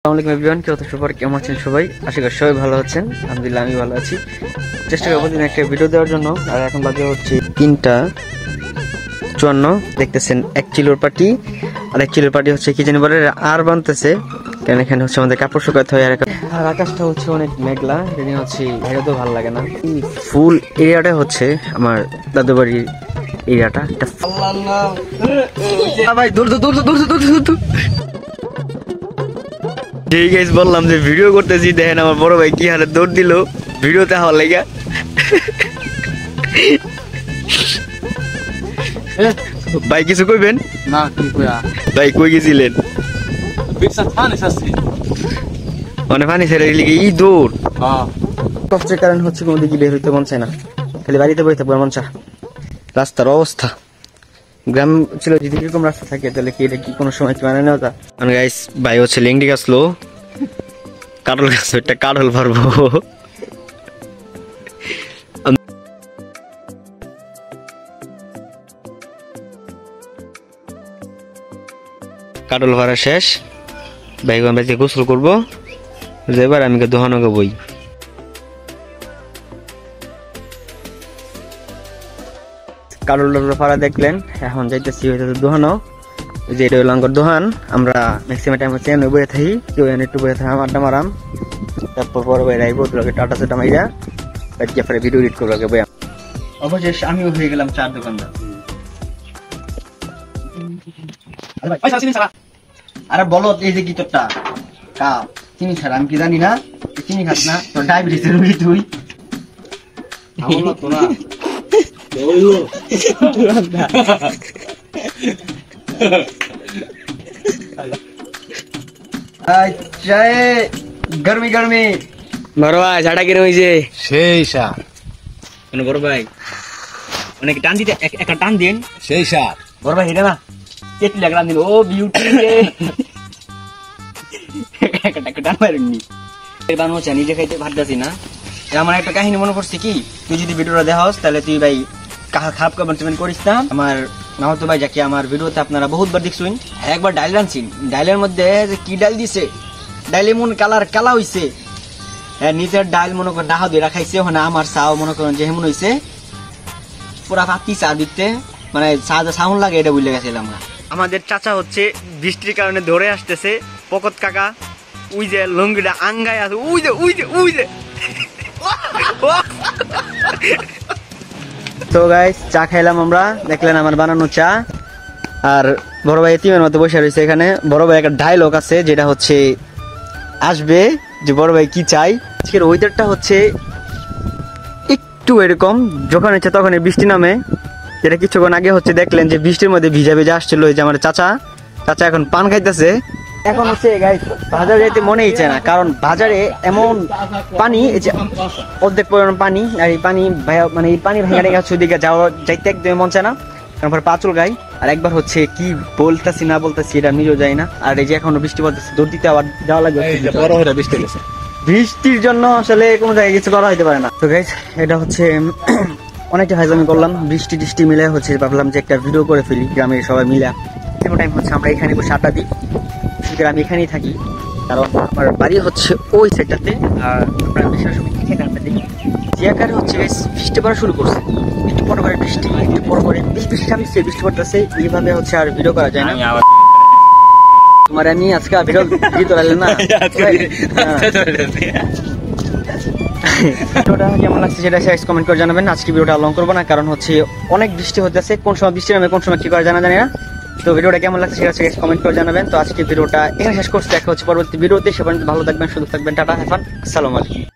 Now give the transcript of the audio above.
আসসালামু আলাইকুম এভরিওয়ান, কেমন আছেন সবাই? আশা করি সবাই ভালো আছেন। আলহামদুলিল্লাহ আমি ভালো আছি। চেষ্টা করবো দিন একটা ভিডিও দেওয়ার জন্য। আর এখন বাজে হচ্ছে 3:54। দেখতেছেন 1 কিলোর পাটি, আর 1 কিলোর পাটি হচ্ছে কি জানি বলে আর বানতেছে, কারণ এখানে হচ্ছে আমাদের কাপড় শুকাতে হয়। আর আকাশটা হচ্ছে অনেক মেঘলা, যেদিন হচ্ছে বাইরে তো ভালো লাগে না। ফুল এরিয়াটা হচ্ছে আমার দাদু বাড়ির এরিয়াটা। ভাই দূর ঠিক আছে, বললাম যে ভিডিও করতেছি, দেখেন আমার বড় ভাই কি হারে দৌড় দিল ভিডিওতে হওয়ার লাগা। ভাই কিছু কইবেন না? কি কইয়া ভাই কই গেছিলেন? মানে পানি ছেড়ে লিগে ই দৌড়। কষ্টের কারণ হচ্ছে কোনো দিকে বের হইতে মন চায় না, খালি বাড়িতে বই থাকবো মন চা। রাস্তার অবস্থা, গ্রাম ছিল যদি এরকম রাস্তা থাকে তাহলে কি এটা কি কোনো সময় কি মানে নেওয়া যায়? মানে গাইস ভাই হচ্ছে লেংডি গাছ লো কাটল গাছ, ওইটা কাটল পারবো। কাটল ভাড়া শেষ, ভাই আমরা গোসল করবো, এবার আমি দোহানো বই। কাটল ভাড়া দেখলেন, এখন যাইতেছি হয়তো দোহানো, যে এটা হলো আমার দোহান। আমরা ম্যাক্সিমাম টাইম হচ্ছে বইয়ে থাকি, কেউ একটু বইয়ে থাকি, আড্ডা মারাম, তারপর বড় ভাই রাইবো টাটা সেটা মাইরা পরে ভিডিও এডিট করবো বইয়া। অবশেষ আমিও হয়ে গেলাম চার দোকানদার। আরে বলো এই যে কি তোরটা কাপ চিনি ছাড়া আমি কি জানি না? চিনি খাস না? তোর ডায়াবেটিসের রোগী তুই। গরমি গরমি বড় ভাই ঝাড়া কিরম হয়েছে? সেই সার বড় ভাই অনেক টান দিতে, একটা টান দিন। সেই সার বড় ভাই এটা না কেটলি একটা টান দিন। ও বিউটি একটা টান মারেননি বান হচ্ছে নিজে খাইতে ভাবতেছি না। আমার একটা কাহিনী মনে পড়ছে কি, তুই যদি ভিডিওটা দেখাস তাহলে তুই ভাই খারাপ কমেন্ট করিস না। আমার মাহতো ভাই যাকে আমার ভিডিওতে আপনারা বহুতবার দেখছুন, একবার ডাইল রানছি, ডাইলের মধ্যে যে কি ডাইল দিছে, ডাইলে মন কালা হইছে। হ্যাঁ নিজের ডাইল মনে করেন ডাহা দিয়ে রাখাইছে, ওখানে আমার চাও মনে করেন যে হেমন হইছে পুরা পাতি চা দিতে, মানে চা যা সাউন্ড লাগে এটা বুঝলে গেছিলাম আমরা। আমাদের চাচা হচ্ছে বৃষ্টির কারণে ধরে আসতেছে, পকত কাকা উই যে লঙ্গিটা আঙ্গায় আছে, উই যে তো গাইস চা খাইলাম আমরা, দেখলেন আমার বানানো চা। আর বড় ভাই এতিমের মতো বসে রয়েছে এখানে। বড় ভাই একটা ডায়লগ আছে যেটা হচ্ছে আসবে, যে বড় ভাই কি চাই। আজকের ওয়েদারটা হচ্ছে একটু এরকম, যখন ইচ্ছে তখন বৃষ্টি নামে, যেটা কিছুক্ষণ আগে হচ্ছে দেখলেন যে বৃষ্টির মধ্যে ভিজা আসছিল। এই যে আমার চাচা এখন পান খাইতেছে। এখন হচ্ছে গাইস বাজারে যেতে মনে হচ্ছে না, কারণ বাজারে এমন পানি, এই যে অর্ধেক পরিমাণ পানি, আর এই পানি মানে এই পানি ভাঙা গেছে ওইদিকে যাইতে একদমই মন চায় না, তারপর পাঁচল গাই। আর একবার হচ্ছে কি বলতেছি না বলতেছি এটা নিজেও যায় না। আর এই যে এখনো বৃষ্টি পড়তেছে, দৌড় দিতে আবার যাওয়া লাগবে, বৃষ্টির জন্য আসলে কোনো জায়গায় কিছু করা হইতে পারে না। তো গাইস এটা হচ্ছে অনেকটা হাইজামি করলাম, বৃষ্টি মিলে হচ্ছে ভাবলাম যে একটা ভিডিও করে ফেলি গ্রামের সবাই মিলে। টাইম হচ্ছে আমরা এখানে বসে আড্ডা দিই, আমি এখানেই থাকি, কারণ আমার বাড়ি হচ্ছে ওই সাইডটাতে। আর আমরা বেশিরভাগ সময় এখানে আড্ডা দিই। যে আকারে হচ্ছে বৃষ্টি পড়া শুরু করছে, একটু পর করে বৃষ্টি, একটু পর করে বৃষ্টি পড়তেছে, এইভাবে হচ্ছে আর ভিডিও করা যায় না। তোমার আমি আজকে ভিডিও দিতে পারলেন না। ভিডিওটা কেমন লাগছে সেটা কমেন্ট করে জানাবেন। আজকে ভিডিওটা লং করবো না, কারণ হচ্ছে অনেক বৃষ্টি হতেছে, কোন সময় বৃষ্টি নামে কোন সময় কি করে জানি না। তো ভিডিওটা কেমন লাগছে সেটা কমেন্ট করে জানাবেন। তো আজকে ভিডিওটা এখানে শেষ করছি, দেখা হচ্ছে পরবর্তী ভিডিওতে। সে পর্যন্ত ভালো থাকবেন, সুস্থ থাকবেন, টাটা, হ্যাভ ফান, আসসালামু আলাইকুম।